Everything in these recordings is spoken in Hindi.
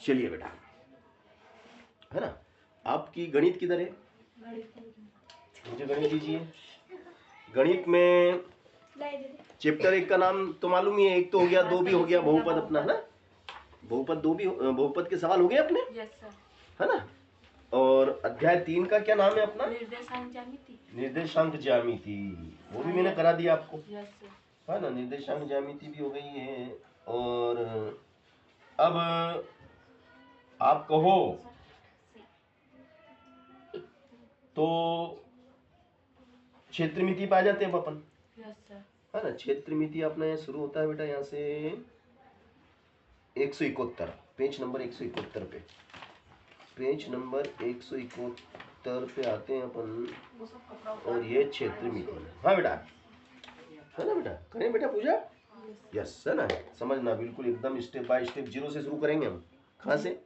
चलिए बेटा, है ना। आपकी गणित किधर है? मुझे गणित दीजिए। गणित में चैप्टर 1 का नाम तो मालूम ही है, एक तो हो गया, 2 भी हो गया, बहुपद अपना, है ना। बहुपद 2 भी, बहुपद के सवाल हो गए अपने, है ना। और अध्याय 3 का क्या नाम है अपना? निर्देशांक ज्यामिति। निर्देशांक ज्यामिति, वो भी मैंने करा दिया आपको, है ना। निर्देशांक ज्यामिति भी हो गई है। और अब आप कहो तो क्षेत्रमिति पे आ जाते हैं अपन, है ना। क्षेत्रमिति अपना शुरू होता है बेटा यहाँ से 171, पेज नंबर 171 पे, पेज नंबर 171 पे आते हैं अपन। और ये क्षेत्रमिति, हाँ बेटा, है ना बेटा। करें बेटा पूजा? यस, है ना। समझना बिल्कुल एकदम स्टेप बाय स्टेप, जीरो से शुरू करेंगे हम। कहाँ से?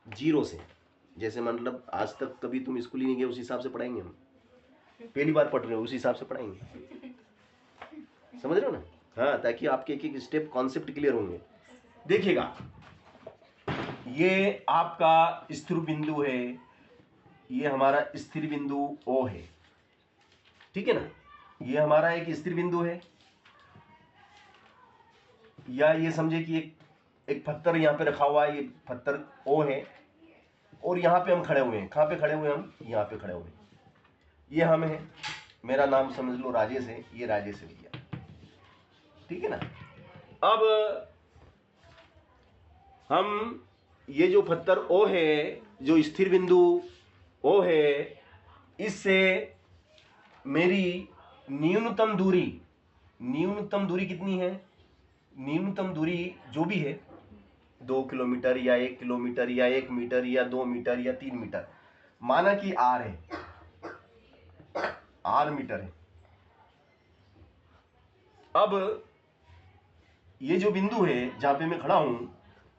जीरो से। जैसे मतलब आज तक कभी तुम स्कूल ही नहीं गए, उस हिसाब से पढ़ाएंगे हम। पहली बार पढ़ रहे हो, उस हिसाब से पढ़ाएंगे, समझ रहे हो ना। हाँ, ताकि आपके एक एक स्टेप कॉन्सेप्ट क्लियर होंगे। देखिएगा, ये आपका स्थिर बिंदु है, ये हमारा स्थिर बिंदु O है, ठीक है ना। ये हमारा एक स्थिर बिंदु है, या ये समझे कि एक पत्थर यहाँ पे रखा हुआ है, ये पत्थर O है, और यहाँ पे हम खड़े हुए हैं। कहाँ पे खड़े हुए हैं हम? यहाँ पे खड़े हुए हैं। ये हम है, मेरा नाम समझ लो राजेश है, ये राजेश है भैया, ठीक है ना। अब हम ये जो पत्थर O है, जो स्थिर बिंदु O है, इससे मेरी न्यूनतम दूरी, न्यूनतम दूरी कितनी है? न्यूनतम दूरी जो भी है, 2 किलोमीटर या 1 किलोमीटर या 1 मीटर या 2 मीटर या 3 मीटर, माना कि R है, R मीटर है। अब ये जो बिंदु है जहां पे मैं खड़ा हूं,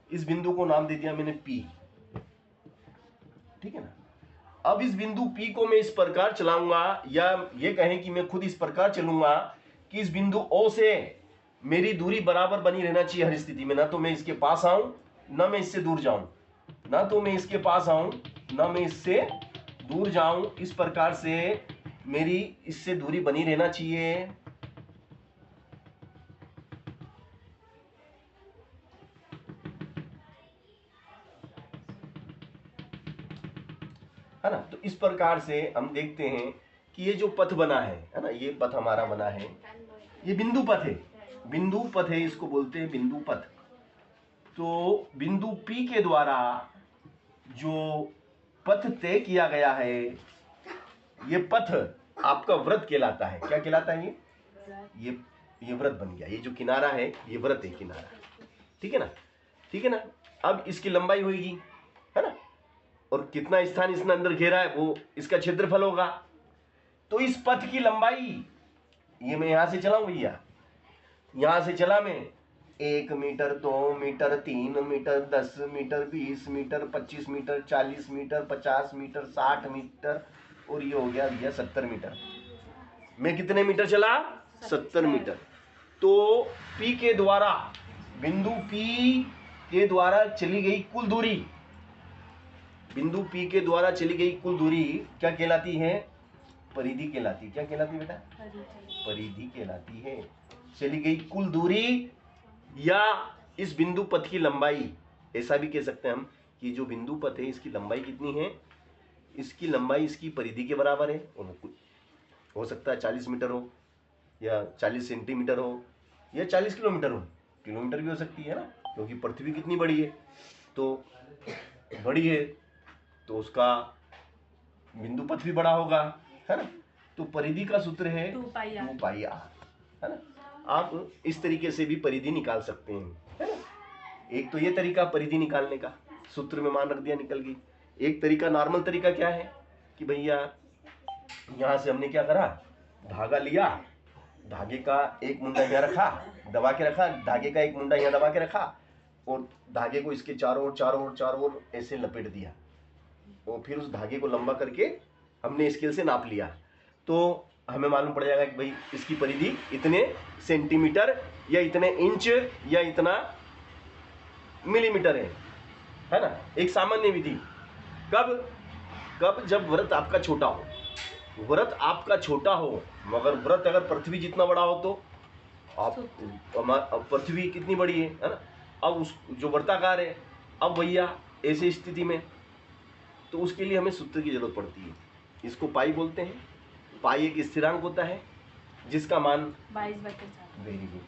इस बिंदु को नाम दे दिया मैंने P, ठीक है ना। अब इस बिंदु P को मैं इस प्रकार चलाऊंगा, या ये कहें कि मैं खुद इस प्रकार चलूंगा कि इस बिंदु O से मेरी दूरी बराबर बनी रहना चाहिए हर स्थिति में। ना तो मैं इसके पास आऊं, ना मैं इससे दूर जाऊं, ना तो मैं इसके पास आऊं, ना मैं इससे दूर जाऊं। इस प्रकार से मेरी इससे दूरी बनी रहना चाहिए, है ना। तो इस प्रकार से हम देखते हैं कि ये जो पथ बना है ना, ये पथ हमारा बना है, ये बिंदु पथ है, बिंदु पथ है, इसको बोलते हैं बिंदु पथ। तो बिंदु P के द्वारा जो पथ तय किया गया है, ये पथ आपका वृत्त कहलाता है। क्या कहलाता है? ये वृत्त बन गया। ये जो किनारा है, ये वृत्त है, किनारा, ठीक है ना, ठीक है ना। अब इसकी लंबाई होगी, है ना, और कितना स्थान इसने अंदर घेरा है वो इसका क्षेत्रफल होगा। तो इस पथ की लंबाई, ये मैं यहां से चलाऊं भैया, यहां से चला मैं 1 metre, 2 metre, 3 metre, 10 metre, 20 metre, 25 metre, 40 metre, 50 metre, 60 metre, और ये हो गया भैया 70 मीटर। मैं कितने मीटर चला? 70 मीटर। तो P के द्वारा, बिंदु P के द्वारा चली गई कुल दूरी, बिंदु P के द्वारा चली गई कुल दूरी क्या कहलाती है? परिधि कहलाती है। क्या कहलाती है बेटा? परिधि कहलाती है। चली गई कुल दूरी या इस बिंदु पथ की लंबाई, ऐसा भी कह सकते हैं हम कि जो बिंदु पथ है इसकी लंबाई कितनी है? इसकी लंबाई इसकी परिधि के बराबर है। हो सकता है 40 मीटर हो, या 40 सेंटीमीटर हो, या 40 किलोमीटर हो। किलोमीटर भी हो सकती है ना, क्योंकि पृथ्वी कितनी बड़ी है, तो बड़ी है तो उसका बिंदु पथ भी बड़ा होगा, है ना। तो परिधि का सूत्र है 2 पाई r, है ना। आप इस तरीके से भी परिधि निकाल सकते हैं, है ना। एक तो ये तरीका परिधि निकालने का, सूत्र में मान रख दिया, निकल गई। एक तरीका, नॉर्मल तरीका क्या है कि भैया यहां से हमने क्या करा, धागा लिया, धागे का एक मुंडा यहाँ रखा, दबा के रखा, धागे का एक मुंडा यहाँ दबा के रखा, और धागे को इसके चारों ओर ऐसे लपेट दिया, और फिर उस धागे को लंबा करके हमने स्केल से नाप लिया। तो हमें मालूम पड़ जाएगा कि भाई इसकी परिधि इतने सेंटीमीटर या इतने इंच या इतना मिलीमीटर है, है ना, एक सामान्य विधि। कब कब जब व्रत आपका छोटा हो, व्रत आपका छोटा हो, मगर व्रत अगर पृथ्वी जितना बड़ा हो तो आप अब पृथ्वी कितनी बड़ी है ना, अब उस जो व्रताकार है, अब भैया ऐसी स्थिति में तो उसके लिए हमें सूत्र की जरूरत पड़ती है। इसको पाई बोलते हैं। पाई एक स्थिरांक होता है जिसका मान 22/4। Very good.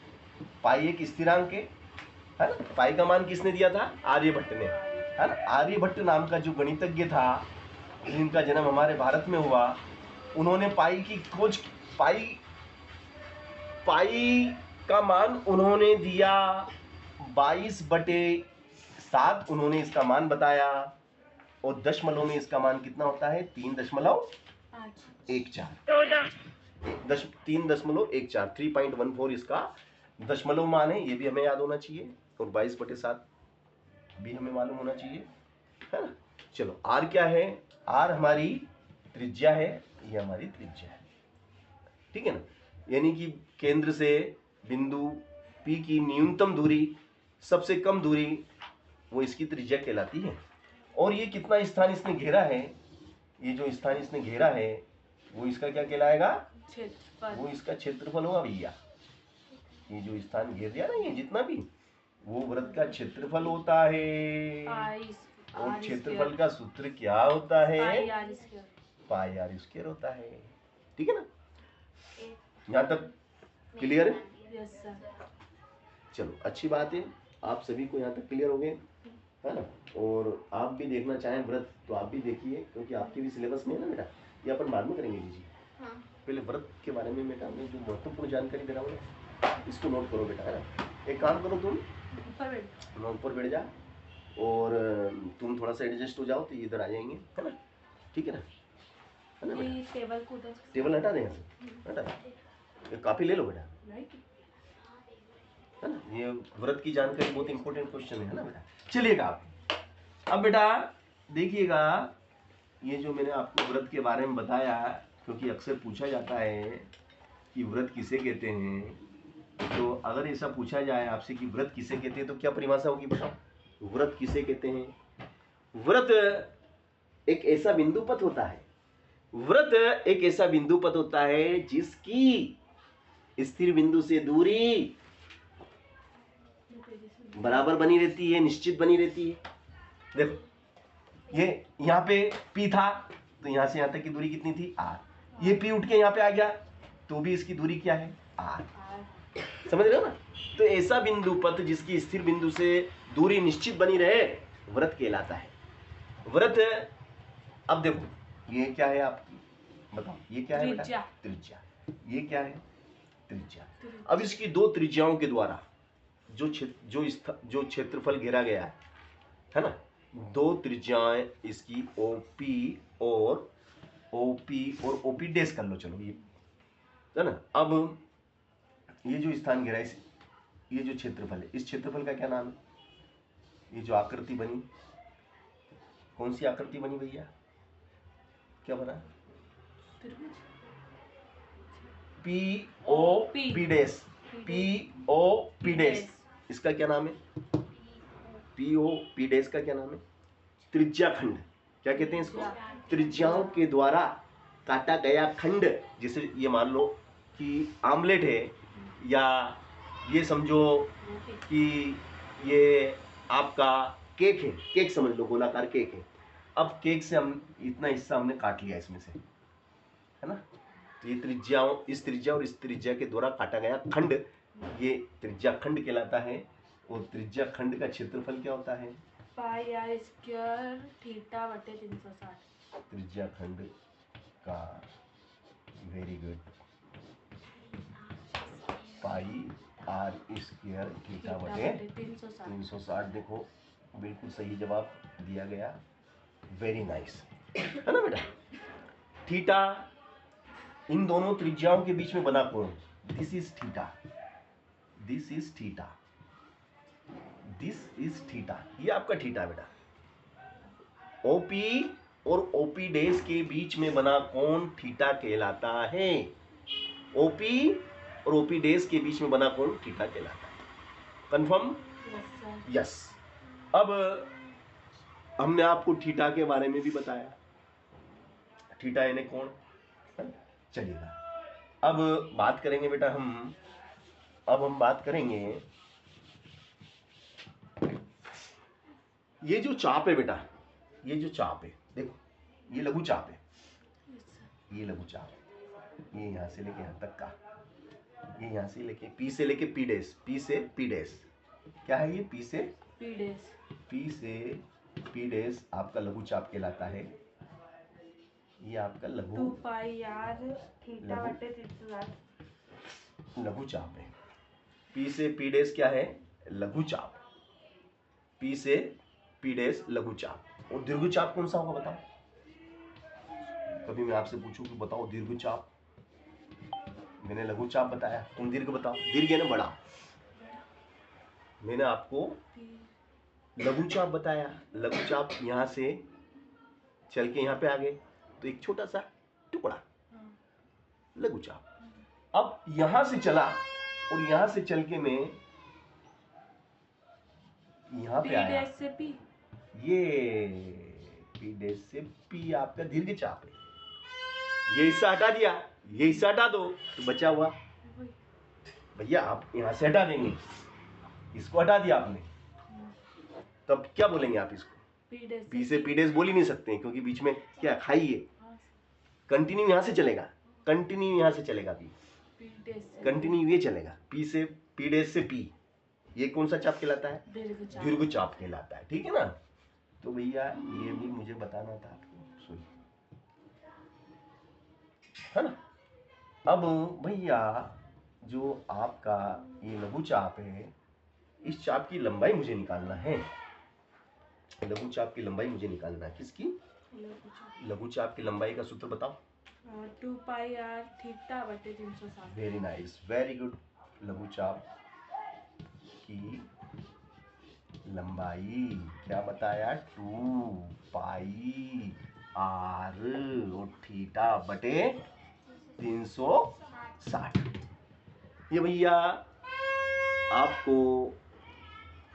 पाई एक स्थिरांक है ना। पाई का मान किसने दिया था? आर्यभट्ट ने, है ना। आर्यभट्ट नाम का जो गणितज्ञ था, जिनका जन्म हमारे भारत में हुआ, उन्होंने पाई की खोज की। पाई का मान उन्होंने दिया 22/7, उन्होंने इसका मान बताया, और दशमलव में इसका मान कितना होता है? 3.14। 3.14 3.14 इसका दशमलव मान है। ये भी हमें याद होना चाहिए, और 22/7 भी हमें मालूम होना चाहिए, है ना। चलो, आर क्या है? आर हमारी त्रिज्या है, ये हमारी त्रिज्या है, ठीक है ना। यानी कि केंद्र से बिंदु P की न्यूनतम दूरी, सबसे कम दूरी, वो इसकी त्रिज्या कहलाती है। और ये कितना स्थान इसने घेरा है, ये जो स्थान इसने घेरा है, वो इसका क्या कहलाएगा? क्षेत्रफल। वो इसका क्षेत्रफल होगा भैया। ये जो स्थान घेर दिया ना, ये जितना भी, वो वृत्त का क्षेत्रफल होता है। और क्षेत्रफल का सूत्र क्या होता है? पाई आर स्क्वायर होता है, ठीक है ना। यहाँ तक क्लियर है? Yes sir. चलो, अच्छी बात है, आप सभी को यहाँ तक क्लियर हो गए, है ना। और आप भी देखना चाहें व्रत तो आप भी देखिए, क्योंकि आपके भी सिलेबस में है ना बेटा। ये अपन बाद में करेंगे जी। हाँ। पहले व्रत के बारे में बेटा मैं जो महत्वपूर्ण जानकारी दे रहा हूँ इसको नोट करो बेटा, है ना। एक काम करो, तुम ऊपर बैठ जा, और तुम थोड़ा सा एडजस्ट हो जाओ तो ये इधर आ जाएंगे, है ना, ठीक है ना, है ना बेटा। टेबल हटा दें, हटा, एक कॉपी ले लो बेटा, है ना। ये व्रत की जानकारी बहुत इंपॉर्टेंट क्वेश्चन है ना बेटा। चलिएगा आप अब बेटा देखिएगा, ये जो मैंने आपको व्रत के बारे में बताया, क्योंकि अक्सर पूछा जाता है कि व्रत किसे कहते हैं, तो अगर ऐसा पूछा जाए आपसे कि व्रत किसे कहते हैं, तो क्या परिभाषा होगी बताओ? व्रत किसे कहते हैं? व्रत एक ऐसा बिंदु पथ होता है, व्रत एक ऐसा बिंदु पथ होता है जिसकी स्थिर बिंदु से दूरी बराबर बनी रहती है, निश्चित बनी रहती है। देखो, ये यहाँ पे P था, तो यहाँ से यहाँ तक की दूरी कितनी थी? R। ये P उठ के यहाँ पे आ गया, तो भी इसकी दूरी क्या है? R। समझ रहे हो ना। तो ऐसा बिंदु पथ जिसकी स्थिर बिंदु से दूरी निश्चित बनी रहे, व्रत कहलाता है। व्रत, अब देखो ये क्या है आपकी, बताओ ये क्या है बेटा? त्रिज्या। ये क्या है? त्रिज्या। अब इसकी दो त्रिज्याओं के द्वारा जो क्षेत्रफल घेरा गया है ना, दो त्रिज्याएं इसकी OP और OP डैश कर लो, चलो ये, है ना। अब ये जो स्थान घेरा है, ये जो क्षेत्रफल है, इस क्षेत्रफल का क्या नाम है? ये जो आकृति बनी, कौन सी आकृति बनी भैया? क्या बना? POP डैश, POP डैश, इसका क्या नाम है? POP डैश का क्या नाम है? त्रिज्या खंड। क्या कहते हैं इसको? त्रिज्याओं के द्वारा काटा गया खंड। जैसे ये मान लो कि आमलेट है, या ये समझो कि ये आपका केक है, केक समझ लो, गोलाकार केक है। अब केक से हम इतना हिस्सा हमने काट लिया इसमें से, है ना। तो ये त्रिज्याओं, इस त्रिज्या और इस त्रिज्या के द्वारा काटा गया खंड, ये त्रिज्या खंड कहलाता है। और त्रिज्या खंड का क्षेत्रफल क्या होता है? पाई आर स्क्वायर थीटा बटे 360। त्रिज्या खंड का, very good, pi R square theta बटे 360। देखो बिल्कुल सही जवाब दिया गया, वेरी नाइस, है ना बेटा। थीटा, इन दोनों त्रिज्याओं के बीच में बना कोण, this is theta, this is theta, this is theta, ये आपका थीटा बेटा। OP और OP डैश के बीच में बना कोण थीटा कहलाता है। OP और OP डैश के बीच में बना कोण थीटा कहलाता है। कंफर्म? यस। अब हमने आपको थीटा के बारे में भी बताया, थीटा यानी कोण। चलिएगा अब बात करेंगे बेटा अब हम बात करेंगे ये जो चाप है बेटा, ये जो चाप है देखो, ये लघु चाप है, ये लघु चाप है, ये यहाँ से लेके यहाँ तक का, ये यहाँ से लेके पी से लेके पी डैश, पी से पी डैश, क्या है ये पी से पी डेज, पी से पी डैश आपका लघु चाप कहलाता है। ये आपका 2 लघु पाई आर थीटा बटे 360। लघु चाप है। पी से पी डैश क्या है, लघु चाप, पी से पी डैश लघु चाप। और दीर्घ चाप कौन सा होगा बताओ, कभी मैं आपसे पूछूं कि बताओ दीर्घ चाप, मैंने लघु चाप बताया, तुम दीर्घ बताओ। दीर्घ है ना बड़ा, मैंने आपको लघु चाप बताया। लघु चाप यहाँ से चल के यहाँ पे आ गए तो एक छोटा सा टुकड़ा लघु चाप। अब यहां से चला और यहां से चल के मैं यहाँ पे आया, से पी, ये पी डैश से पी आपका दीर्घ चाप है। ये हिस्सा हटा दिया, ये हिस्सा हटा दो तो बचा हुआ, भैया आप यहाँ से हटा देंगे, इसको हटा दिया आपने, तब क्या बोलेंगे आप इसको, पी से पी डैश बोल ही नहीं सकते क्योंकि बीच में क्या खाई है, कंटिन्यू यहाँ से चलेगा, कंटिन्यू यहाँ से चलेगा, कंटिन्यू ये चलेगा, पी से पी डैश से पी, ये कौन सा चाप कहलाता है, दीर्घ चाप कहलाता है। ठीक है ना, तो भैया ये भी मुझे बताना था आपको, सुनिए है ना। अब भैया जो आपका ये लघु चाप है, इस चाप की लंबाई मुझे निकालना है, लघु चाप की लंबाई मुझे निकालना है। किसकी, लघु चाप की लंबाई का सूत्र बताओ। 2 पाई आर थीटा बटे 360। Very nice, very good. लघु चाप की लंबाई क्या बताया, 2 पाई आर और थीटा बटे 360। ये भैया आपको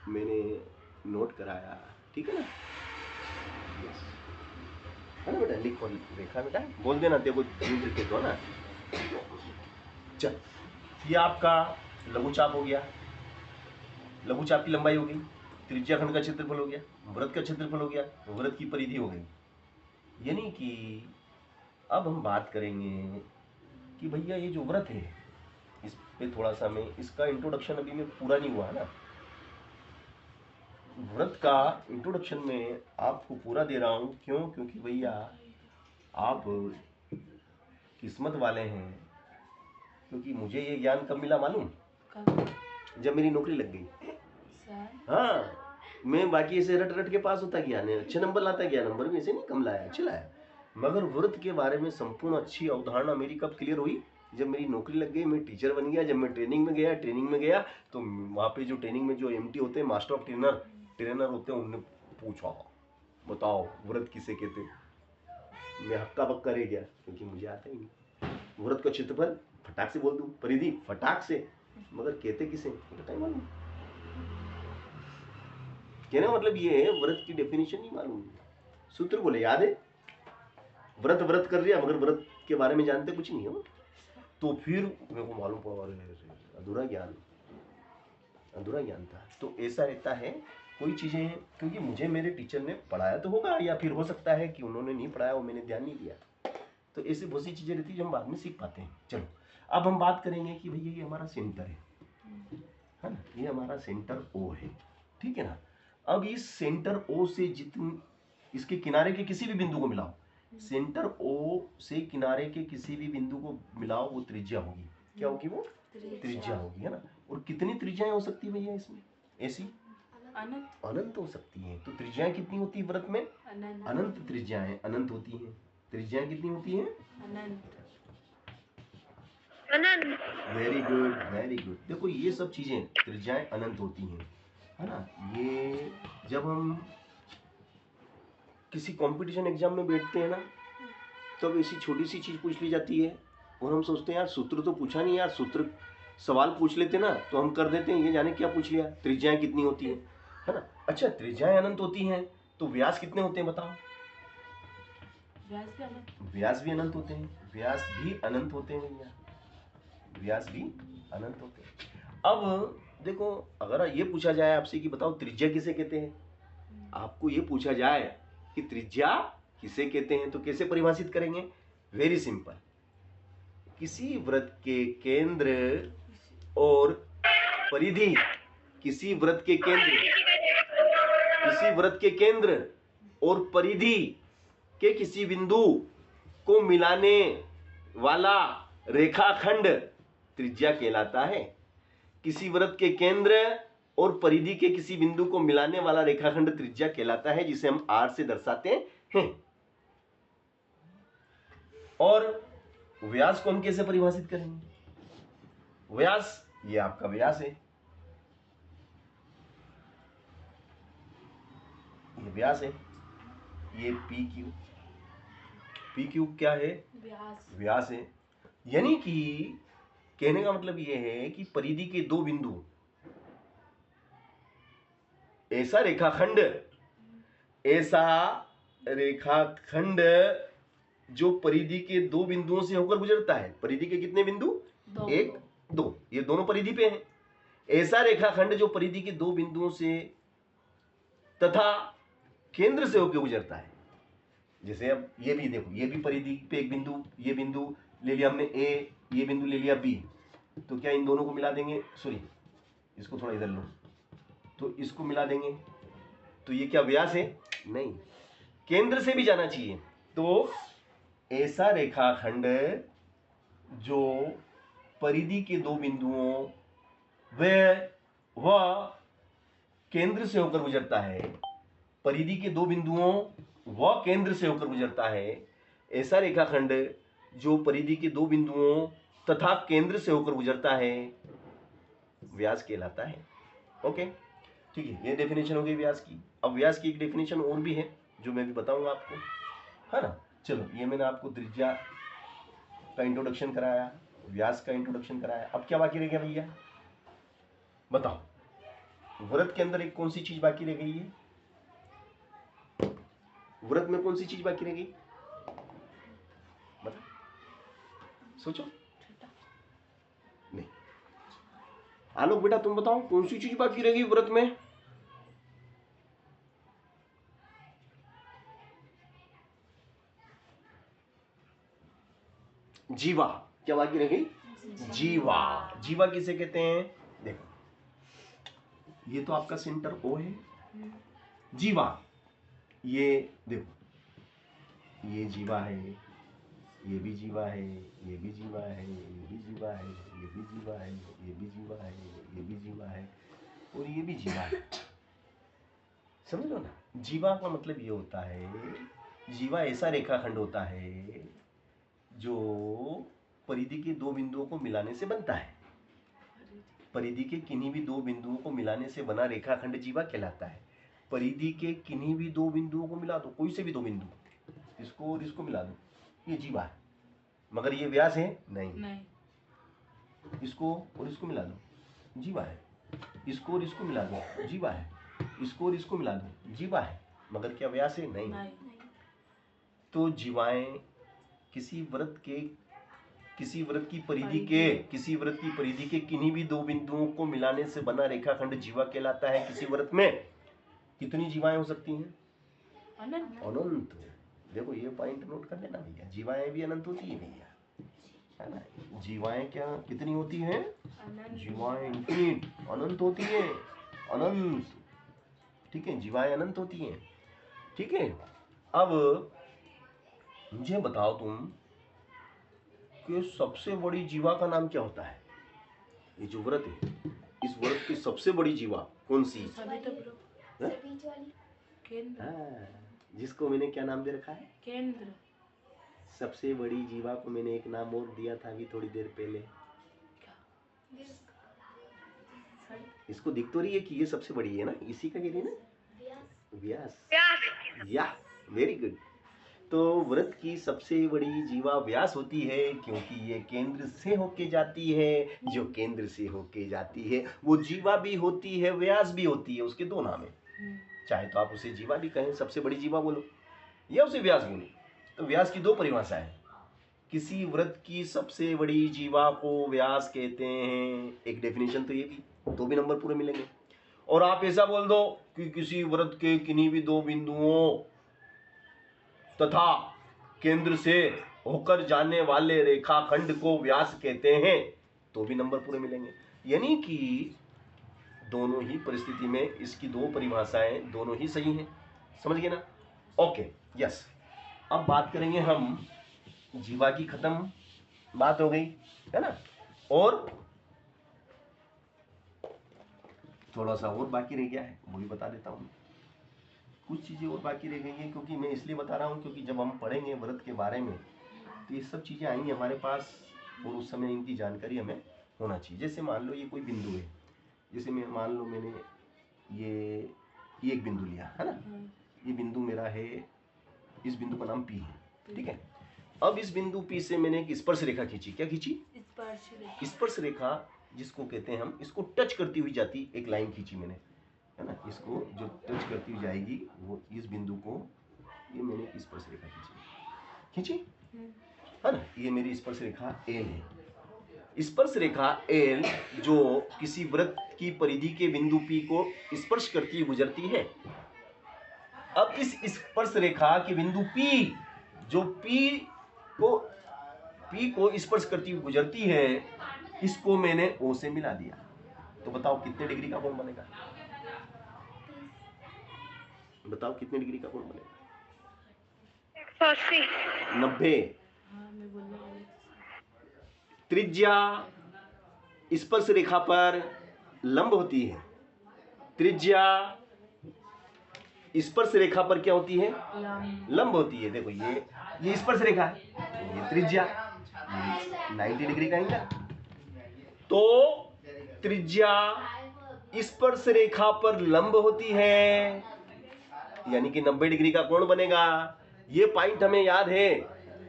मैंने नोट कराया, ठीक है ना, यस है ना बेटा, लिख और रेखा बेटा बोल देना, देखो के दो ना। चल ये आपका लघु चाप हो गया, लघु चाप की लंबाई हो गई, त्रिज्या खंड का क्षेत्रफल हो गया, वृत्त का क्षेत्रफल हो गया, वृत्त की परिधि हो गई। यानी कि अब हम बात करेंगे कि भैया ये जो वृत्त है, इस पे थोड़ा सा मैं इसका इंट्रोडक्शन अभी में पूरा नहीं हुआ है ना, व्रत का इंट्रोडक्शन में आपको पूरा दे रहा हूँ। क्यों, क्योंकि भैया आप किस्मत वाले हैं, क्योंकि मुझे ये ज्ञान कब मिला मालूम, जब मेरी नौकरी लग गई। हाँ, मैं बाकी ऐसे रट रट के पास होता गया, अच्छे नंबर लाता गया, नंबर भी ऐसे नहीं कम लाया, अच्छे लाया, मगर व्रत के बारे में संपूर्ण अच्छी अवधारणा मेरी कब क्लियर हुई, जब मेरी नौकरी लग गई, मैं टीचर बन गया, जब मैं ट्रेनिंग में गया तो वहाँ पे जो ट्रेनिंग में जो एमटी होते हैं, मास्टर ऑफ ट्रेनर होते हैं, उनने पूछा बताओ व्रत किसे कहते हैं। मैं हक्का बक्का रह गया क्योंकि मुझे आता ही नहीं। व्रत का क्षेत्रफल फटाक से बोल दूं, परिधि फटाक से, मगर कहते किसे पता ही मालूम, कहने मतलब ये है व्रत की डेफिनेशन नहीं मालूम, सूत्र बोले याद है, व्रत कर लिया मगर व्रत के बारे में जानते कुछ नहीं हो, तो फिर मेरे को मालूम पड़ा अधूरा ज्ञान था। तो ऐसा रहता है कोई चीजें, क्योंकि मुझे मेरे टीचर ने पढ़ाया तो होगा, या फिर हो सकता है कि उन्होंने नहीं पढ़ाया और मैंने ध्यान नहीं दिया, तो ऐसी बहुत सी चीजें रहती है जो हम बाद में सीख पाते हैं। चलो अब हम बात करेंगे कि भैया ये हमारा सेंटर है ना, ये हमारा सेंटर ओ है, ठीक है ना। अब इस सेंटर ओ से जितनी इसके किनारे के किसी भी बिंदु को मिलाओ, सेंटर ओ से किनारे के किसी भी बिंदु को मिलाओ, वो त्रिज्या होगी। क्या होगी वो, त्रिज्या होगी, है ना। और कितनी त्रिज्याएं हो सकती है भैया इसमें, ऐसी अनंत हो सकती हैं। तो त्रिज्याएं कितनी होती है व्रत में, अनंत त्रिज्याएं अनंत होती हैं। त्रिज्याएं कितनी होती हैं, अनंत। Very good, very good. देखो ये सब चीजें त्रिज्याएं अनंत होती हैं, है ना। ये जब हम किसी कंपटीशन एग्जाम में बैठते हैं ना, तब ऐसी छोटी सी चीज पूछ ली जाती है और हम सोचते हैं यार सूत्र तो पूछा नहीं, यार सूत्र सवाल पूछ लेते ना तो हम कर देते हैं, ये जाने क्या पूछ लिया, त्रिज्याएं कितनी होती है ना। अच्छा त्रिज्याएं अनंत होती हैं, तो व्यास कितने होते हैं बताओ? व्यास भी अनंत। व्यास भी अनंत होते हैं, व्यास भी अनंत होते हैं भैया, व्यास भी अनंत होते हैं। अब देखो, अगर ये पूछा जाए आपसे कि बताओ त्रिज्या किसे कहते हैं, आपको ये पूछा जाए कि त्रिज्या किसे कहते हैं, तो कैसे परिभाषित करेंगे? वेरी सिंपल, किसी वृत्त के केंद्र और परिधि, किसी वृत्त के केंद्र और परिधि के किसी बिंदु को मिलाने वाला रेखाखंड त्रिज्या कहलाता है। किसी वृत्त के केंद्र और परिधि के किसी बिंदु को मिलाने वाला रेखाखंड त्रिज्या कहलाता है, जिसे हम r से दर्शाते हैं। और व्यास को हम कैसे परिभाषित करेंगे? व्यास, ये आपका व्यास है, ये व्यास है, ये पी क्यू क्या है? व्यास है। यानी कि कहने का मतलब ये है कि परिधि के दो बिंदु, ऐसा रेखाखंड जो परिधि के दो बिंदुओं से होकर गुजरता है। परिधि के कितने बिंदु? दो। 1 2, ये दोनों परिधि पे हैं। ऐसा रेखाखंड जो परिधि के दो बिंदुओं से तथा केंद्र से होकर गुजरता है। जैसे अब ये भी देखो, ये भी परिधि पे एक बिंदु, ये बिंदु ले लिया हमने ए, ये बिंदु ले लिया बी, तो क्या इन दोनों को मिला देंगे? सॉरी, इसको थोड़ा इधर लो, तो इसको मिला देंगे, तो ये क्या व्यास है? नहीं, केंद्र से भी जाना चाहिए। तो ऐसा रेखाखंड जो परिधि के दो बिंदुओं व केंद्र से होकर गुजरता है, परिधि के दो बिंदुओं व केंद्र से होकर गुजरता है, ऐसा रेखाखंड जो परिधि के दो बिंदुओं तथा केंद्र से होकर गुजरता है, व्यास कहलाता है। ओके, ठीक है, ये डेफिनेशन हो गई व्यास की। अब व्यास की एक डेफिनेशन और भी है जो मैं भी बताऊंगा आपको, है ना। चलो, ये मैंने आपको त्रिज्या का इंट्रोडक्शन कराया, व्यास का इंट्रोडक्शन कराया। अब क्या बाकी रह गया भैया बताओ? वृत्त के अंदर एक कौन सी चीज बाकी रह गई है? वृत्त में कौन सी चीज बाकी रह गई? बता, सोचो। नहीं, आलोक बेटा तुम बताओ, कौन सी चीज बाकी रह गई वृत्त में? जीवा। क्या बाकी रह गई? जीवा। जीवा किसे कहते हैं? देखो, ये तो आपका सेंटर ओ है, जीवा, ये देखो, ये जीवा है, ये भी जीवा है, ये भी जीवा है, ये भी जीवा है, ये भी जीवा है, ये भी जीवा है, ये भी जीवा है, और ये भी जीवा है। समझ लो ना, जीवा का मतलब ये होता है, जीवा ऐसा रेखाखंड होता है जो परिधि के दो बिंदुओं को मिलाने से बनता है। परिधि के किन्हीं भी दो बिंदुओं को मिलाने से बना रेखाखंड जीवा कहलाता है। परिधि के किन्हीं भी दो बिंदुओं को मिला दो, कोई से भी दो बिंदु, इसको और इसको मिला दो, ये जीवा है। मगर ये व्यास है? नहीं। इसको और इसको मिला दो, जीवा है। इसको और इसको मिला दो, जीवा है। इसको और इसको मिला दो, जीवा है। मगर क्या व्यास है? नहीं। तो जीवाएं किसी वृत्त की परिधि के किन्हीं भी दो बिंदुओं को मिलाने से बना रेखाखंड जीवा कहलाता है। किसी वृत्त में कितनी जीवाएं हो सकती हैं? अनंत। देखो, ये पॉइंट नोट कर लेना भैया, जीवाएं भी अनंत होती है भैया, है ना। जीवाएं क्या कितनी होती हैं? जीवाएं इंफिनिट, अनंत होती है, अनंत। ठीक है, जीवाएं अनंत होती हैं। ठीक है, अब मुझे बताओ तुम कि सबसे बड़ी जीवा का नाम क्या होता है? ये जो व्रत है, इस व्रत की सबसे बड़ी जीवा कौन सी? जिसको मैंने क्या नाम दे रखा है? केंद्र। सबसे बड़ी जीवा को मैंने एक नाम और दिया था अभी थोड़ी देर पहले। इसको दिख तो रही है कि ये सबसे बड़ी है ना, इसी का कह रही है ना, व्यास। या वेरी गुड। तो व्रत की सबसे बड़ी जीवा व्यास होती है, क्योंकि ये केंद्र से होके जाती है। जो केंद्र से होके जाती है वो जीवा भी होती है, व्यास भी होती है, उसके दो नाम है। चाहे तो आप उसे जीवा भी कहें, सबसे बड़ी जीवा बोलो, या उसे व्यास बोलो। तो व्यास की दो परिभाषाएं हैं। किसी व्रत की सबसे बड़ी जीवा को व्यास कहते हैं, एक डेफिनेशन तो ये भी, तो भी नंबर पूरे मिलेंगे। और आप ऐसा बोल दो कि किसी व्रत के किन्हीं भी दो बिंदुओं तथा केंद्र से होकर जाने वाले रेखाखंड को व्यास कहते हैं, तो भी नंबर पूरे मिलेंगे। यानी कि दोनों ही परिस्थिति में इसकी दो परिभाषाएं दोनों ही सही हैं। समझ गए ना? Okay, yes. अब बात करेंगे हम, जीवा की खत्म बात हो गई है ना, और थोड़ा सा और बाकी रह गया है, वो भी बता देता हूँ। कुछ चीजें और बाकी रह गई हैं, क्योंकि मैं इसलिए बता रहा हूँ क्योंकि जब हम पढ़ेंगे व्रत के बारे में तो ये सब चीजें आएंगी हमारे पास, और उस समय इनकी जानकारी हमें होना चाहिए। जैसे मान लो ये कोई बिंदु है, जैसे मैं मान लो मैंने ये एक बिंदु लिया है ना, ये बिंदु मेरा है, इस बिंदु का नाम P है, ठीक है। अब इस बिंदु P से मैंने एक स्पर्श रेखा खींची। क्या खींची? स्पर्श रेखा, जिसको कहते हैं हम, इसको टच करती हुई जाती एक लाइन खींची मैंने, है ना। इसको जो टच करती हुई जाएगी वो इस बिंदु को, ये मैंने एक स्पर्श रेखा खींची है ना। ये मेरी स्पर्श रेखा L है। स्पर्श रेखा L जो किसी वृत्त की परिधि के बिंदु P को स्पर्श करती हुई गुजरती है। अब इस स्पर्श रेखा के बिंदु P जो P को स्पर्श करती हुई गुजरती है, इसको मैंने O से मिला दिया। तो बताओ कितने डिग्री का कोण बनेगा? बताओ कितने डिग्री का कोण बनेगा? 180। 90। त्रिज्या स्पर्श रेखा पर लंब होती है। त्रिज्या स्पर्श रेखा पर क्या होती है? लंब होती है। देखो ये स्पर्श रेखा है, ये त्रिज्या, ये 90 डिग्री का एंगल। तो त्रिज्या स्पर्श रेखा पर लंब होती है, यानी कि 90 डिग्री का कोण बनेगा। ये पॉइंट हमें याद है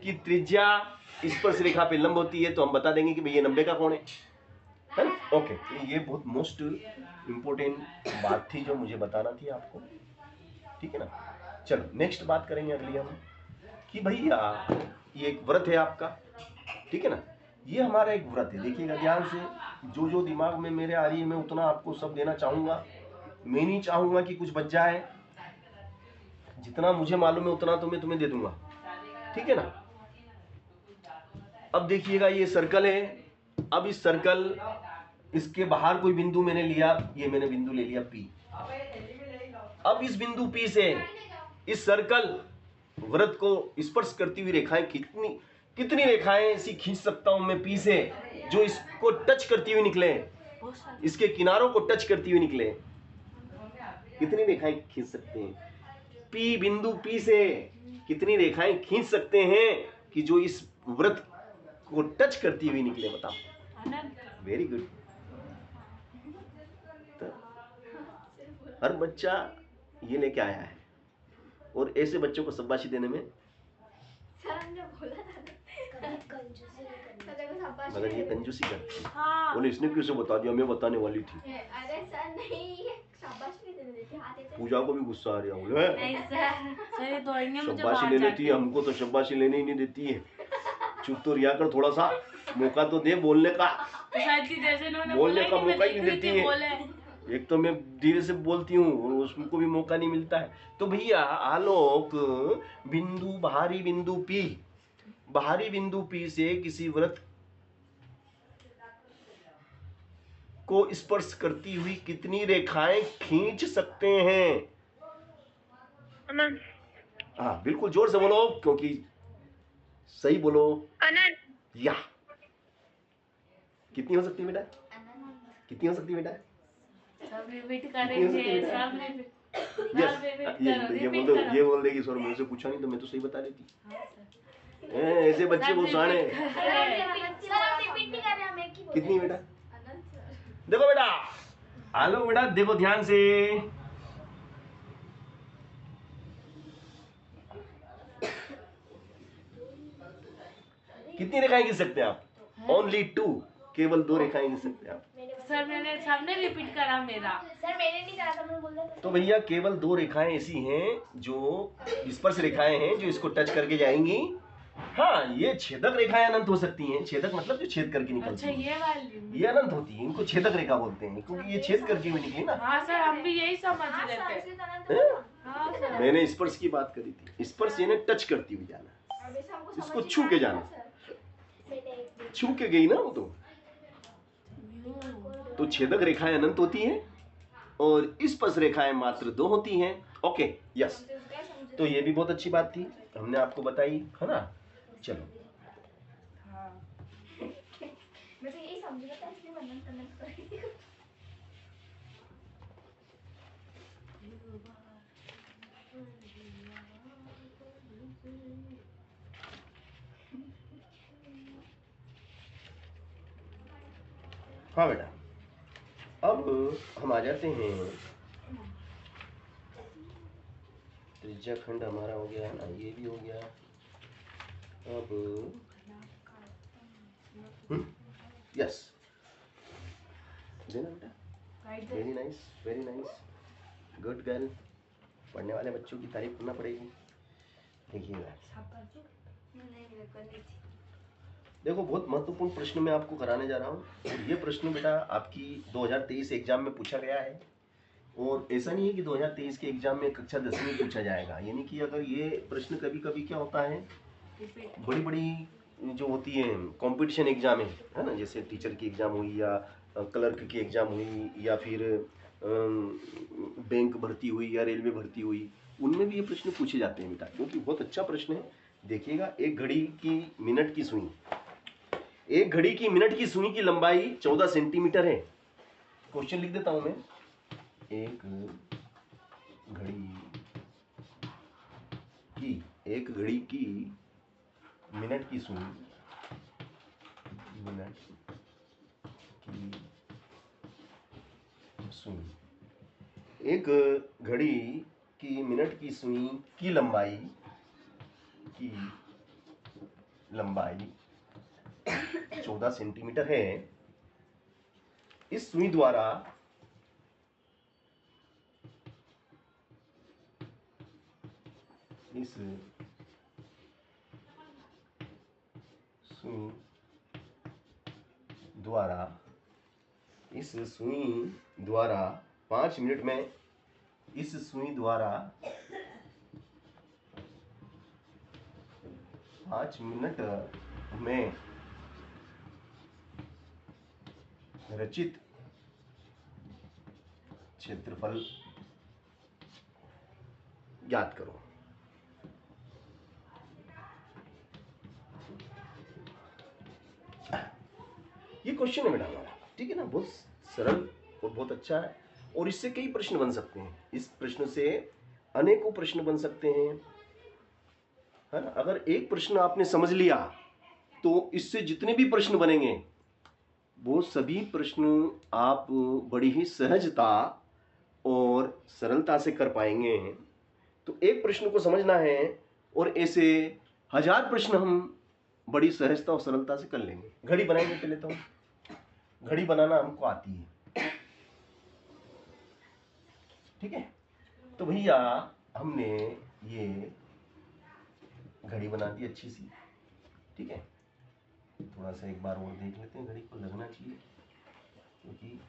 कि त्रिज्या स्पर्श रेखा पे लंब होती है, तो हम बता देंगे कि भाई ये 90 का कोण है ना? ओके, ये बहुत मोस्ट इंपोर्टेंट बात थी जो मुझे बताना थी आपको, ठीक है ना। चलो नेक्स्ट बात करेंगे अगली हम, कि भैया ये एक व्रत है आपका, ठीक है ना। ये हमारा एक व्रत है, देखिएगा ध्यान से, जो जो दिमाग में मेरे आ रही है मैं उतना आपको सब देना चाहूंगा। मैं नहीं चाहूंगा कि कुछ बच जाए, जितना मुझे मालूम है उतना तो मैं तुम्हें दे दूंगा, ठीक है ना। अब देखिएगा ये सर्कल है। अब इस सर्कल, इसके बाहर कोई बिंदु मैंने लिया, ये मैंने बिंदु ले लिया P। अब इस बिंदु P से इस सर्कल वृत्त को स्पर्श करती हुई रेखाएं कितनी रेखाएं ऐसी खींच सकता हूं मैं P से, जो इसको टच करती हुई निकले, इसके किनारों को टच करती हुई निकले। कितनी रेखाएं खींच सकते हैं? P बिंदु P से कितनी रेखाएं खींच सकते हैं कि जो इस वृत्त को टच करती हुई निकले? बताओ। Very good. हर बच्चा ये लेके आया है, और ऐसे बच्चों को शाबाशी देने में मगर ये कंजूसी करती है। बोले इसने क्यों से बता दिया, मैं बताने वाली थी। अरे सर नहीं, शाबाशी देने देती है। पूजा को भी गुस्सा आ रहा है, शाबाशी ले लेती है, हमको तो शाबाशी लेने ही नहीं देती है। चुप तो रिया कर, थोड़ा सा मौका तो दे बोलने का, बोलने का मौका ही नहीं देती है। एक तो मैं धीरे से बोलती हूँ और उसको भी मौका नहीं मिलता है। तो भैया आलोक बिंदु, बाहरी बिंदु P से किसी वृत्त को स्पर्श करती हुई कितनी रेखाएं खींच सकते हैं? अनंत। हाँ बिल्कुल, जोर से बोलो, क्योंकि सही बोलो। अनंत। या कितनी हो सकती है बेटा? कितनी हो सकती है बेटा? सब रिपीट करेंगे, सब ये बोल देगी सर मुझसे पूछा नहीं तो मैं तो सही बता देती। ऐसे बच्चे को साने। कितनी बेटा? देखो बेटा, आलो बेटा, देखो ध्यान से। कितनी रेखाएं खींच सकते हैं आप? ओनली 2, केवल 2 रेखाएं खींच सकते हैं आप। सर मैंने सबने रिपीट करा मेरा। सर मैंने नहीं कहा था, मैंने बोला था। तो भैया केवल 2 रेखाएं ऐसी हैं जो स्पर्श रेखाएं हैं जो इसको टच करके जाएंगी। हाँ, ये छेदक रेखाएं अनंत हो सकती हैं। छेदक मतलब जो छेद करके निकलती अच्छा हैं, ये वाली ये अनंत होती है, इनको छेदक रेखा बोलते हैं क्योंकि ये छेद करके भी निकली ना। हाँ सर हम भी यही समझ हाँ रहे सर, थे। इसलिए तो अनंत होगा। हाँ सर मैंने स्पर्श की बात करी थी। स्पर्श यानी टच करती हुई जाना, अब ऐसे हमको इसको समझ ही छू नहीं के आ रहा जाना। सर। मैंने छू के गई ना वो तो छेदक रेखाएं अनंत होती हैं और स्पर्श रेखाएं मात्र 2 होती हैं। ओके यस, तो ये भी बहुत अच्छी बात थी, हमने आपको बताई है ना। चलो हाँ मैं तो यही समझ रहा था, इसलिए वर्णन करना पड़ रही थी। हाँ बेटा, अब हम आ जाते हैं त्रिज्या खंड हमारा हो गया ना, ये भी हो गया। अब यस, देना बेटा, very nice, very nice, good girl. पढ़ने वाले बच्चों की तारीफ करना पड़ेगी। देखिएगा, देखो बहुत महत्वपूर्ण प्रश्न मैं आपको कराने जा रहा हूँ और ये प्रश्न बेटा आपकी 2023 एग्जाम में पूछा गया है। और ऐसा नहीं है कि 2023 के एग्जाम में कक्षा 10 में पूछा जाएगा, यानी कि अगर ये प्रश्न कभी कभी क्या होता है, बड़ी बड़ी जो होती है कंपटीशन एग्जाम है ना, जैसे टीचर की एग्जाम हुई या क्लर्क की एग्जाम हुई या फिर बैंक भर्ती हुई या रेलवे भर्ती हुई, उनमें भी ये प्रश्न पूछे जाते हैं बेटा, क्योंकि बहुत अच्छा प्रश्न है। देखिएगा, एक घड़ी की मिनट की सुई, एक घड़ी की मिनट की सुई की लंबाई 14 सेंटीमीटर है। क्वेश्चन लिख देता हूं मैं, एक घड़ी की मिनट की सुई, एक घड़ी की मिनट की सुई की लंबाई 14 सेंटीमीटर है। इस सुई द्वारा 5 मिनट में, इस सुई द्वारा 5 मिनट में रचित क्षेत्रफल ज्ञात करो। ये क्वेश्चन है बेटा हमारा, ठीक है ना, बहुत सरल और बहुत अच्छा है और इससे कई प्रश्न बन सकते हैं। इस प्रश्न से अनेकों प्रश्न बन सकते हैं, है ना। अगर एक प्रश्न आपने समझ लिया तो इससे जितने भी प्रश्न बनेंगे वो सभी प्रश्न आप बड़ी ही सहजता और सरलता से कर पाएंगे। तो एक प्रश्न को समझना है और ऐसे 1000 प्रश्न हम बड़ी सहजता और सरलता से कर लेंगे। घड़ी बनाएंगे पहले तो, घड़ी बनाना हमको आती है, ठीक है। तो भैया हमने ये घड़ी बना दी अच्छी सी, ठीक है। थोड़ा सा एक बार और देख लेते हैं, घड़ी को लगना चाहिए, क्योंकि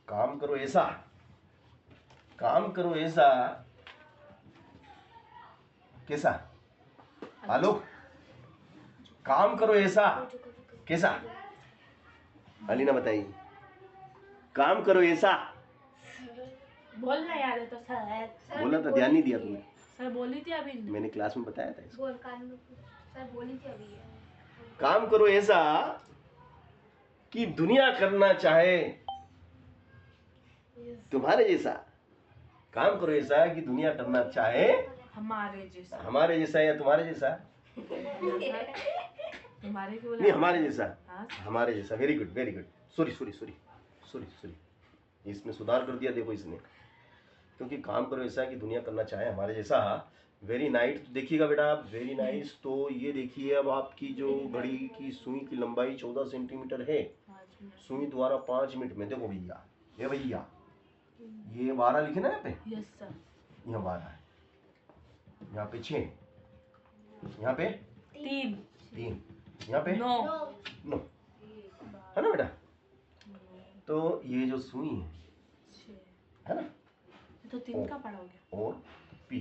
काम करो ऐसा कैसा आलोक, काम करो ऐसा कैसा, अलीना बताइए, काम करो ऐसा। बोलना याद है तो सर। बोला था, ध्यान नहीं दिया तुमने। सर बोली थी अभी। मैंने क्लास में बताया था इसको। बोल कान में सर बोली थी अभी। काम करो ऐसा कि दुनिया करना चाहे तुम्हारे जैसा। काम करो ऐसा कि दुनिया करना चाहे हमारे जैसा। हमारे जैसा या तुम्हारे जैसा? हमारे को नहीं, हमारे जैसा। हाँ? हमारे जैसा। Very good, very good. Sorry, इसमें सुधार कर दिया देखो इसने, क्योंकि काम करो ऐसा कि दुनिया करना चाहे हमारे जैसा। Very nice. देखिएगा बेटा आप, वेरी नाइस। तो ये देखिए, अब आपकी जो घड़ी की सुई की लंबाई 14 सेंटीमीटर है, सुई द्वारा 5 मिनट में, देखो भैया, ये भैया ये 12 लिखे ना यहाँ पे, यस सर। यहाँ 12 है, यहाँ पे 6, यहाँ पे 3 3, यहाँ पे 9 9, है ना बेटा। तो ये जो सुई है ना, तो 3 का पड़ा हो गया। और पी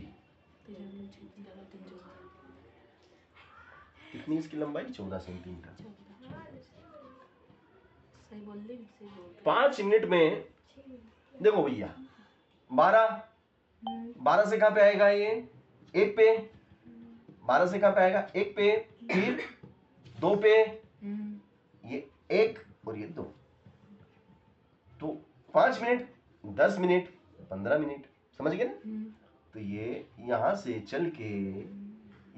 कितनी इसकी लंबाई, 14 सेंटीमीटर। सही बोल रही, सही बोल रही। 5 मिनट में देखो भैया 12 से कहाँ पे आएगा ये, 1 पे, 12 से कहाँ पे आएगा, 1 पे, फिर 2 पे, ये 1 और ये 2, तो 5 मिनट, 10 मिनट, 15 मिनट, समझ गए ना। तो ये यहाँ से चल के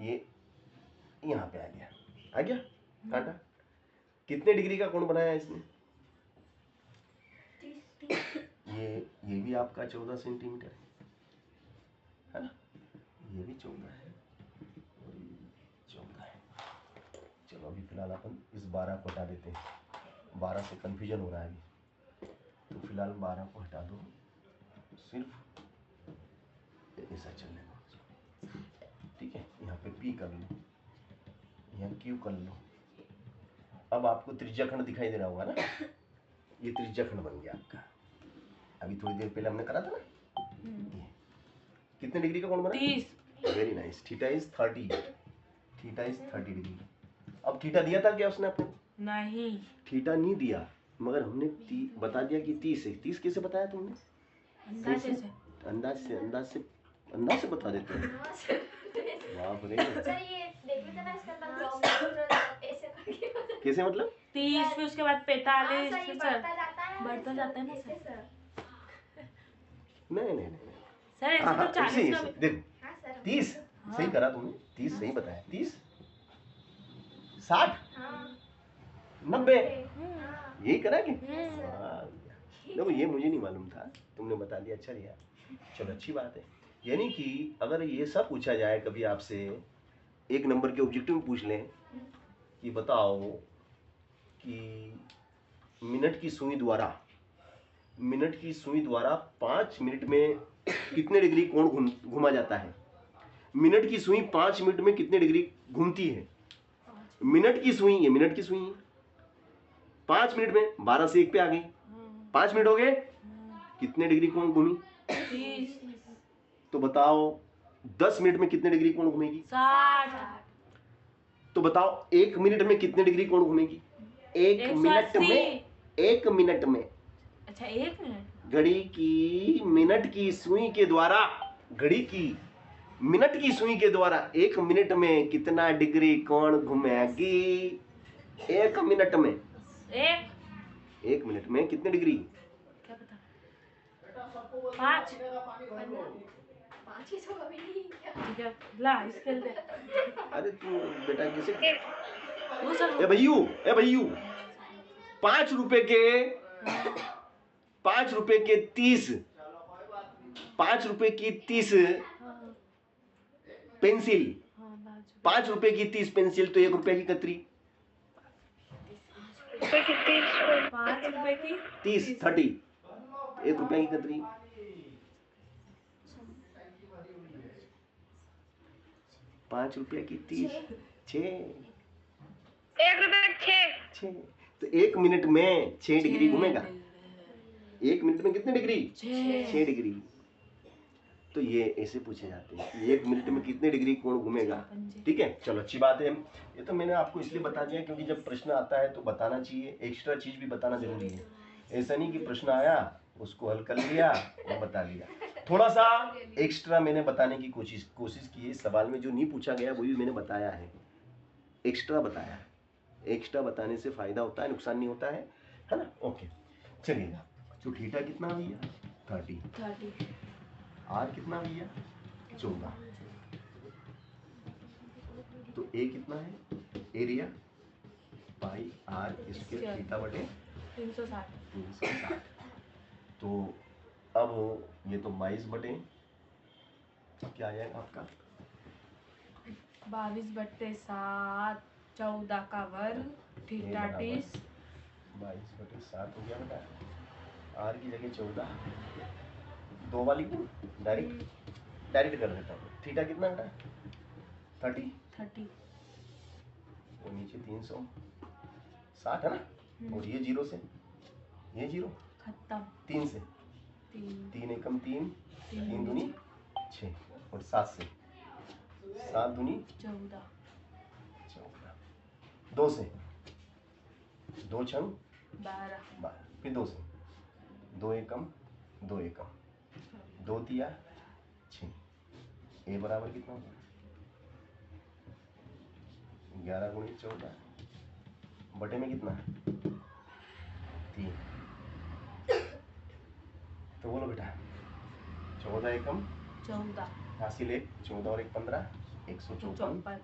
ये यहाँ पे आ गया कांटा। कितने डिग्री का कोण बनाया इसने, ये भी आपका 14 सेंटीमीटर है ना, ये भी 14 है और ये 14 है। चलो अभी फिलहाल अपन इस 12 को हटा देते हैं, 12 से कंफ्यूजन हो रहा है अभी, तो फिलहाल 12 को हटा दो, सिर्फ ऐसा चलने दो, ठीक है। यहाँ पे P कर लो, यहाँ Q कर लो। अब आपको त्रिज्या खंड दिखाई दे रहा होगा ना, ये त्रिज्या खंड बन गया आपका। अभी थोड़ी देर पहले हमने करा था ना, ये कितने डिग्री का कोण बना, 30। Very nice. Theta is 30, theta is 30 degree. अब थीटा दिया था क्या उसने आपको, नहीं थीटा नहीं दिया, मगर हमने बता दिया कि 30 है। 30 कैसे बताया तुमने, अंदाजे से। अंदाज से बता देते हैं। बाप रे, सर ये देख लेते ना इसके अंदर जॉब ऐसे करके कैसे मतलब 30 फिर उसके बाद 45 सर ये फिर बढ़ता जाता है ना ऐसे सर। नहीं सर ऐसे हाँ, तो 40 का ऐसे देखो हाँ सर 30 सही करा तुमने, 30 सही बताया, 30 60 हाँ 90 हाँ यही करा कि यस सर हाँ, देखो ये मुझे नहीं मालूम था, तुमने बता दिया, अच्छा रिया, चलो अच्छी बात है। यानी कि अगर ये सब पूछा जाए कभी आपसे, 1 नंबर के ऑब्जेक्टिव में पूछ लें कि बताओ कि मिनट की सुई द्वारा 5 मिनट में कितने डिग्री कोण घुमा जाता है। मिनट की सुई 5 मिनट में कितने डिग्री घूमती है। मिनट की सुई है, 5 मिनट में 12 से 1 पे आ गई, 5 मिनट हो गए, कितने डिग्री कोण घूमी। 30 तो बताओ 10 मिनट में कितने डिग्री कोण घूमेगी। 60 तो बताओ 1 मिनट में कितने डिग्री कोण घूमेगी। 1 मिनट में, 1 मिनट में, अच्छा 1 मिनट, घड़ी की मिनट की सुई के द्वारा, घड़ी की मिनट की सुई के द्वारा 1 मिनट में कितना डिग्री कोण घूमेगी। 1 मिनट में, 1 मिनट में कितने डिग्री, क्या पता 5। 5 ही तो कभी नहीं क्या ठीक है ला स्केल दे। अरे तू बेटा कैसे, वो सर ए भैयू 5 रुपए के 30, 5 रुपए की 30 पेंसिल, 5 रुपए की 30 पेंसिल, तो 1 रुपए की कतरी, 5 रुपए की 30 30, 1 रुपए की कतरी, 5 रुपए की 30, 6, 1 रुपए 6 तो 1 मिनट में 6 डिग्री घूमेगा। 1 मिनट में कितने डिग्री, 6 डिग्री। तो ये ऐसे पूछे जाते हैं कि 1 मिनट में कितने डिग्री कोण घूमेगा। ठीक है, चलो अच्छी बात है। ये तो मैंने आपको इसलिए बता दिया क्योंकि जब प्रश्न आता है तो बताना चाहिए, एक्स्ट्रा चीज भी बताना जरूरी है। ऐसा नहीं कि प्रश्न आया उसको हल कर लिया और बता दिया, थोड़ा सा एक्स्ट्रा मैंने बताने की कोशिश की है। इस सवाल में जो नहीं पूछा गया वो भी मैंने बताया है, एक्स्ट्रा बताया है। एक्स्ट्रा बताने से फायदा होता है, नुकसान नहीं होता है ना। ओके चलिए, तो थीटा कितना भैया 30, आर कितना भैया 14, तो ए कितना है area pi R square theta बटे 360। तो अब ये तो 22 बटे क्या आएगा आपका 22/7, 14 का वर्ग, थीटा 30 22/7 हो गया बेटा। आर की जगह 14, 2 वाली को डायरेक्ट कर देता हूँ। थीटा कितना बेटा? 30 और नीचे 360 है ना। और ये 0 से, ये 0 खत्म। 3 से, 3 एकम 3, 3 दूनी 6 और 7 से, 7 दूनी 14, 2 से, 2 छंग 12, 12, फिर 2 से, 2 एकम 2 एकम, 2 तिया 6। ए बराबर कितना होगा? 11 गुणित 14 बटे में कितना? 3। तो बोलो बेटा, 14 एकम 14, हासिल 1, 14 और 1 15, 154 54,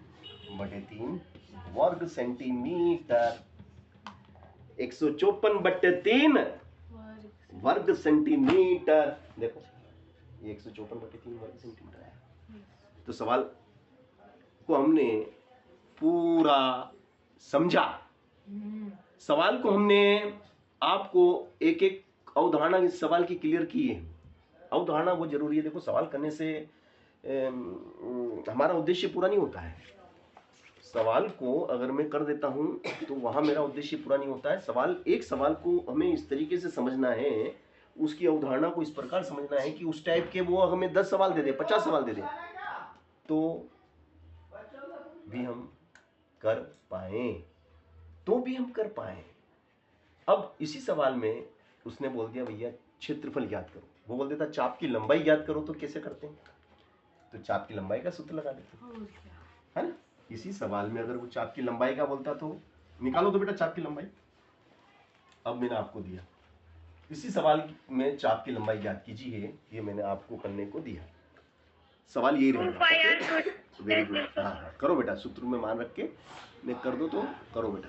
बटे 3 वर्ग सेंटीमीटर। 154 बटे 3 वर्ग सेंटीमीटर। देखो ये 154 बटे 3 वर्ग सेंटीमीटर है। तो सवाल को हमने पूरा समझा। सवाल को हमने आपको एक एक अवधारणा इस सवाल की क्लियर की है। अवधारणा वो जरूरी है। देखो सवाल करने से हमारा उद्देश्य पूरा नहीं होता है। सवाल को अगर मैं कर देता हूं तो वहां मेरा उद्देश्य पूरा नहीं होता है। एक सवाल को हमें इस तरीके से समझना है, उसकी अवधारणा को इस प्रकार समझना है कि उस टाइप के वो हमें 10 सवाल दे दे, 50 सवाल दे दे, तो भी हम कर पाए। अब इसी सवाल में उसने बोल दिया भैया क्षेत्रफल ज्ञात करो। वो बोल देता चाप की लंबाई ज्ञात करो, तो कैसे करते हैं? तो चाप की लंबाई का सूत्र लगा देते हैं, है ना। इसी सवाल में अगर वो चाप की लंबाई का बोलता तो निकालो तो बेटा चाप की लंबाई। अब मैंने आपको दिया, इसी सवाल में चाप की लंबाई ज्ञात कीजिए, ये मैंने आपको करने को दिया। सवाल यही रहेगा। Very good. हाँ करो बेटा, सूत्र में मान रख के मैं कर दो तो करो बेटा।